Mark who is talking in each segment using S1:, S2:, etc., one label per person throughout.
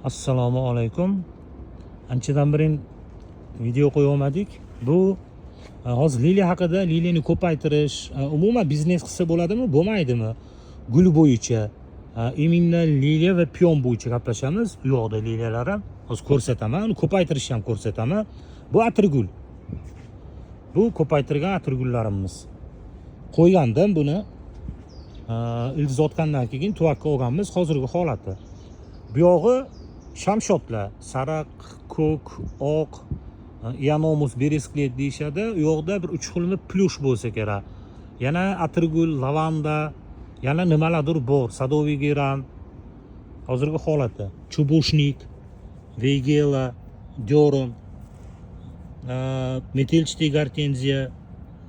S1: Assalomu alaykum. Anchadan beri video qo'ya olmadik. Bu hozir liliya haqida, liliyani ko'paytirish, umuman biznes qilsa bo'ladimi, bo'lmaydimi? Gul bo'yicha, imенно liliya va piyon bo'yicha gaplashamiz. Bu yoqda liliyalar ham hozir ko'rsataman, uni ko'paytirishni ham ko'rsataman. Bu atirgul. Bu ko'paytirgan atirgullarimiz. Qo'ygandim buni. Ildiz otgandan keyin tuvakka olganmiz hozirgi holati. Bu yog'i shamshotlar, sariq, ko'k, oq, ionomus beresklet deyishadi. U yoqda bir 3 xilmi plush bo'lsa kerak. Yana atirgul, lavanda, yana nimalardir bor. Sadoviy geran. Hozirgi holati. Chubushnik, veygela, dioron, metelchitay gortenziya,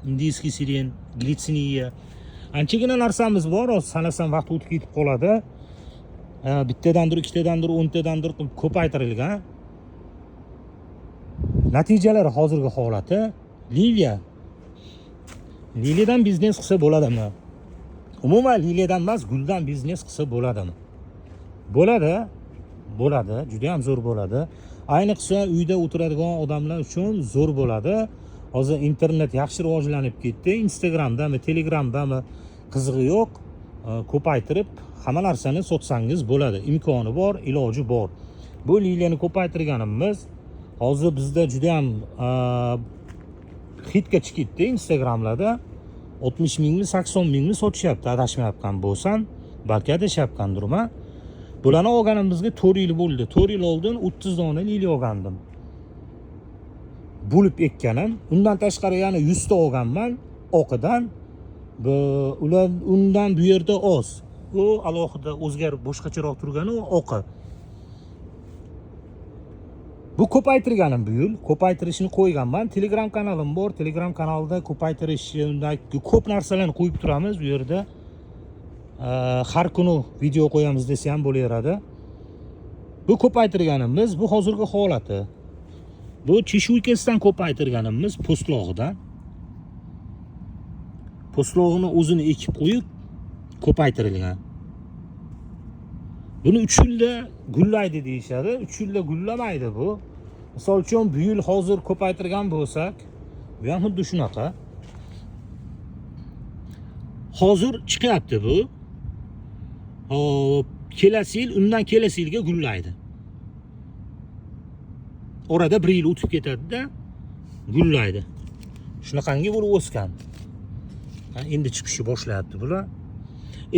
S1: indiyskiy siren, glitsiniya. Anchagina narsamiz bor, hozir sanasam vaqt o'tib ketib qoladi. Bittadandir, ikkitadandir, 10tadandir ko'paytirilgan. Natijalari hozirgi holati liliya. Liliyadan biznes qilsa bo'ladimi? Umuman liliyadan emas, guldan biznes qilsa bo'ladimi? Bo'ladi. Bo'ladi, juda ham zo'r bo'ladi. Ayniqsa uyda o'tiradigan odamlar uchun zo'r bo'ladi. Hozir internet yaxshi rivojlanib ketdi. Instagramdami, Telegramdami qizig'i yo'q. Ko'paytirib hamma narsani sotsangiz bo'ladi. Imkoni bor, iloji bor. Bu liliyani ko'paytirganimiz hozir bizda juda ham hitga chiqdi Instagramlarda. 60 mingmi, 80 mingmi sotishyapti, adashmayotgan bo'lsam, balki adashyaptgandirman. Bularni olganimizga 4 yil bo'ldi. 4 yil oldin 30 dona liliya olgandim. Bo'lib ekkanim. Undan tashqari yana 100 ta olganman oqidan. Ular undan bu yerda oz. U alohida o'zgarib boshqacharoq turgani u oqi. Bu ko'paytirganim bu yil. Ko'paytirishni qo'yganman. Telegram kanalim bor. Telegram kanalda ko'paytirishdagi ko'p narsalarni qo'yib turamiz bu yerda. Har kuni video qo'yamiz desa ham bo'laveradi. Bu ko'paytirganimiz bu hozirgi holati. Bu cheshuykasidan ko'paytirganimiz po'stlog'idan. Po'stlog'ini o'zini ekib qo'yib ko'paytirilgan. Buni 3 yilda gullaydi deyishadi. 3 yilda gullamaydi bu. Misol uchun bu yil hozir ko'paytirgan bo'lsak, bu ham xuddi shunaqa. Hozir chiqyapti bu. Kelasi yil, undan kelasi yilga gullaydi. Orada 1 yil o'tib ketadi-da, gullaydi. Shunaqangi bo'lib o'sgan. Endi chiqishni boshlayapti bular.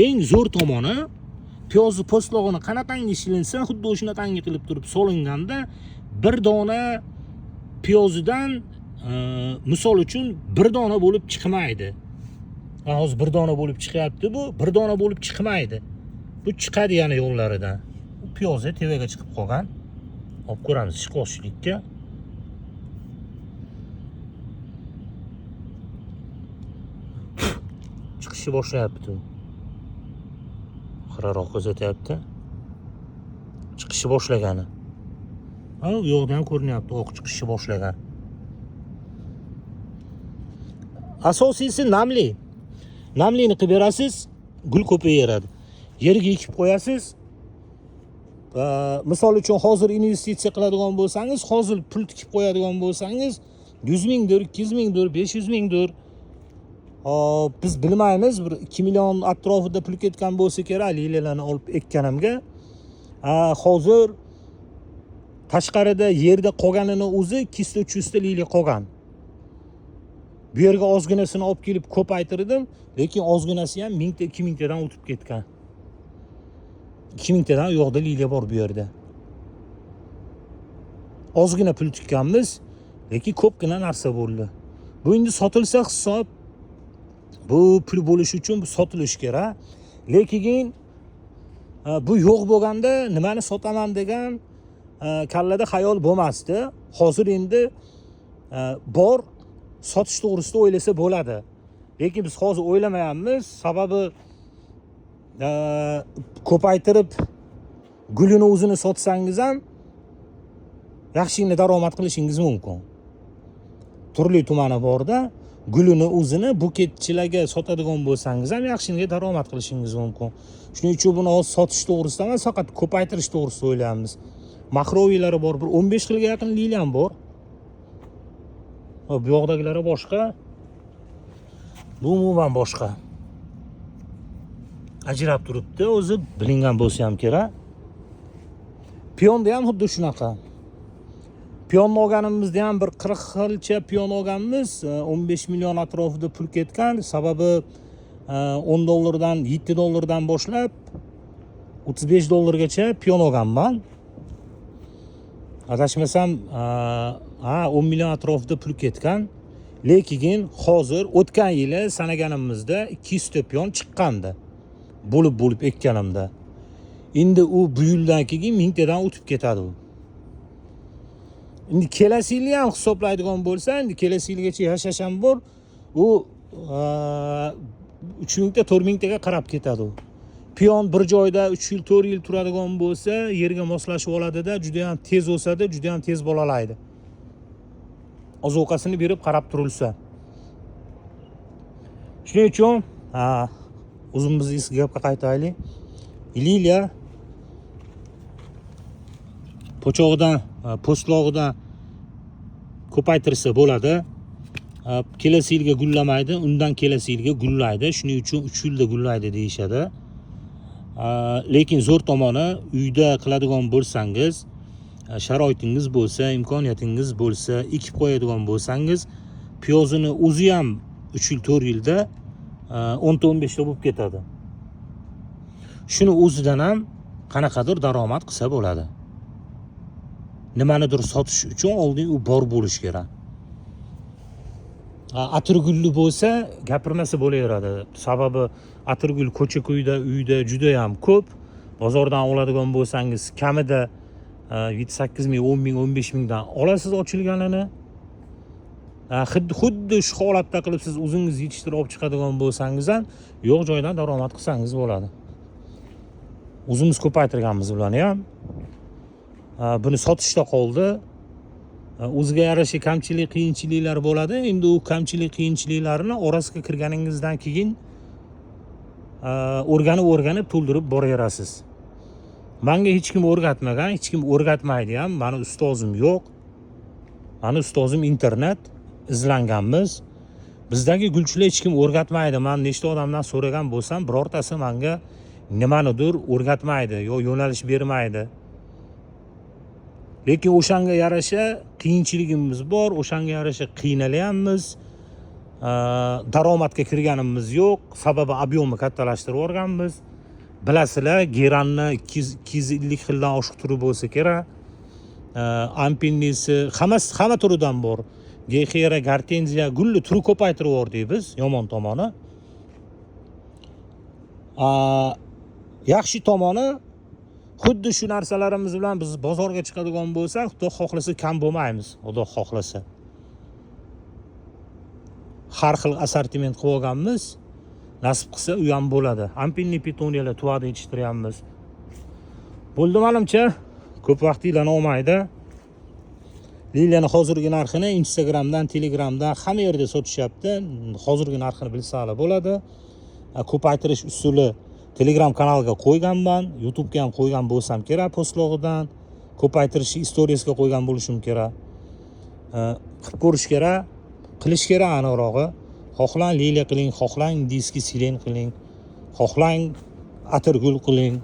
S1: Eng zo'r tomoni piyozni po'stlog'ini qanaqangi shilinsa, xuddi o'shanaqangi qilib turib solinganda bir dona piyozidan misol uchun bir dona bo'lib chiqmaydi. Hozir bir dona bo'lib chiqyapti bu, bir dona bo'lib chiqmaydi. Bu chiqadi yana yo'llaridan. Bu piyozi tevaga chiqib qolgan. Olib ko'ramiz chiqoshlikka. Chiqishni boshlayapti. Xiraroq ko'rsatyapti. Chiqishni boshlagani. U yo'qdan ko'rinyapti, oq chiqishni boshlagan. Asosiysi namli. Namlini qilib berasiz, gul ko'payaveradi. Yerga ekib qo'yasiz. Misol uchun hozir investitsiya qiladigan bo'lsangiz, hozir pul tikib qo'yadigan bo'lsangiz, 100 mingdir, 200 mingdir, 500 mingdir. Biz bilmaymiz, bir 2 million atrofida pul ketgan bo'lsa kerak liliyalarni olib ekkanimga. Hozir tashqarida yerda qolganini o'zi 200-300 ta liliya qolgan. Bu yerga ozginasini olib kelib ko'paytirdim, lekin ozginasi ham 1000 ta, 2000 tadan o'tib ketgan. 2000 tadan u yoqda liliya bor bu yerda. Ozgina pul tikkanmiz, lekin ko'pgina narsa bo'ldi. Bu endi sotilsa hisob, bu pul bo'lishi uchun bu sotilish kerak. Lekin bu yo'q bo'lganda nimani sotaman degan kallada xayol bo'lmasdi. Hozir endi bor, sotish to'g'risida o'ylasa bo'ladi. Lekin biz hozir o'ylamayapmiz, sababi ko'paytirib gulini o'zini sotsangiz ham yaxshigina daromad qilishingiz mumkin. Turli tumani borda, gulini o'zini buketchilarga sotadigan bo'lsangiz ham yaxshigina daromad qilishingiz mumkin. Shuning uchun buni hozir sotish to'g'risida emas, faqat ko'paytirish to'g'risida o'ylayapmiz. Makroviylari bor, bir 15 xilga yaqin liliyam bor. Bu yoqdagilari boshqa. Bu umuman boshqa. Ajrab turibdi, o'zi bilingan bo'lsa ham kerak. Piyonda ham xuddi shunaqa. Piyonni olganimizda ham bir 40 xilcha piyon olganmiz. 15 million atrofida pul ketgan. Sababi 10 dollardan, 7 dollardan boshlab 35 dollargacha piyon olganman. Adashmasam 10 million atrofida pul ketgan. Lekin hozir o'tgan yili sanaganimizda 200 ta piyon chiqqandi. Bo'lib ekkanimda. Endi u bu yildan keyin 1000 tadan o'tib ketadi u. Endi kelasi yilni ham hisoblaydigan bo'lsa, endi kelasi yilgacha yashash ham bor. U 3000 ta 4000 taga qarab ketadi u. Piyon bir joyda 3 yil 4 yil turadigan bo'lsa, yerga moslashib oladida, juda ham tez o'sadi, juda ham tez bolalaydi. Ozuqasini berib qarab turilsa. Shuning uchun o'zimiz eski gapga qaytaylik. Liliya po'chog'idan, po'stlog'idan ko'paytirsa bo'ladi. Kelasi yilga gullamaydi, undan kelasi yilga gullaydi. Shuning uchun 3 yilda gullaydi deyishadi. Lekin zo'r tomoni, uyda qiladigan bo'lsangiz, sharoitingiz bo'lsa, imkoniyatingiz bo'lsa, ekib qo'yadigan bo'lsangiz, piyozini o'zi ham 3 yil 4 yilda 10 ta 15 ta bo'lib ketadi. Shuni o'zidan ham qanaqadir daromad qilsa bo'ladi. Nimanidir sotish uchun oldin u bor bo'lish kerak. Atirgulli bo'lsa, gapirmasa bo'laveradi. Sababi atirgul ko'cha-ko'yda, uyda juda ham ko'p. Bozordan oladigan bo'lsangiz, kamida 7-8 ming, 10 ming, 15 mingdan olasiz ochilganini. Xuddi shu holatda qilib siz o'zingiz yetishtirib olib chiqadigan bo'lsangiz ham, yo'q joydan daromad qilsangiz bo'ladi. O'zimiz ko'paytirganmiz bularni ham. Buni sotishda qoldi. O'ziga yarasha kamchilik, qiyinchiliklar bo'ladi. Endi u kamchilik, qiyinchiliklarni orasiga kirganingizdan keyin o'rganib to'ldirib boraverasiz. Menga hech kim o'rgatmagan, hech kim o'rgatmaydi ham. Meni ustozim yo'q. Meni ustozim internet, izlanganmiz. Bizdagi gulchilar hech kim o'rgatmaydi. Men nechta odamdan so'ragan bo'lsam, birortasi menga nimanidir o'rgatmaydi, yo yo'nalish bermaydi. Lekin o'shanga yarasha qiyinchiligimiz bor, o'shanga yarasha qiynalyapmiz. Daromadga kirganimiz yo'q, sababi ob'yomni kattalashtirib o'rganmiz. Bilasizlar, geranni 250 xildan oshiq turi bo'lsa kerak. Ampinisi, hamma turidan bor. Gexera, gartenziya, gulli turi ko'paytirib o'rdik biz, yomon tomoni. Yaxshi tomoni, xuddi shu narsalarimiz bilan biz bozorga chiqadigan bo'lsak, Xudo xohlasa kam bo'lmaymiz, Xudo xohlasa. Har xil assortiment qilib olganmiz. Nasib qilsa u ham bo'ladi. Ampinli petuniyalar tuvada yetishtiryapmiz. Bo'ldi menimcha, ko'p vaqtinglarni olmaydi. Liliyani hozirgi narxini Instagramdan, Telegramdan hamma yerda sotishyapti. Hozirgi narxini bilsalar bo'ladi. Ko'paytirish usuli Telegram kanaliga qo'yganman, YouTube'ga ham qo'ygan bo'lsam kerak po'stlog'idan. Ko'paytirish storiesga qo'ygan bo'lishim kerak. Qilib ko'rish kerak, qilish kerak aniqrog'i. Xohlang liliya qiling, xohlang diski silen qiling, xohlang atirgul qiling.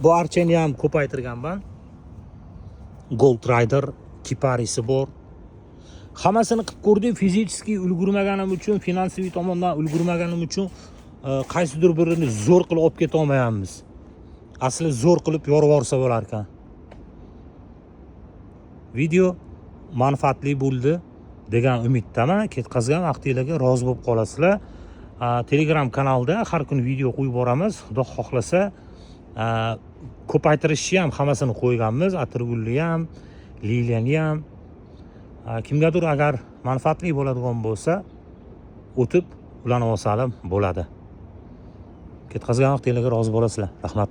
S1: Bu archani ham ko'paytirganman. Gold Rider kiparisi bor. Hammasini qilib ko'rdim, fizически ulgurmaganim uchun, finansiy tomondan ulgurmaganim uchun qaysidir birini zo'r qilib olib keta olmayapmiz. Asli zo'r qilib yorib yorsa bo'lar ekan. Video manfaatli bo'ldi degan umiddaman. Ketkazgan vaqtingizga rozi bo'lib qolasizlar. Telegram kanalda har kun video qo'yib boramiz. Xudo xohlasa, ko'paytirishni ham hammasini qo'yganmiz. Atirgulni ham, liliyani ham. Kimgadir agar manfaatli bo'ladigan bo'lsa, o'tib ulanib olsalar bo'ladi. Ketkazgan vaqtingizga rozi bo'lasizlar. Rahmat.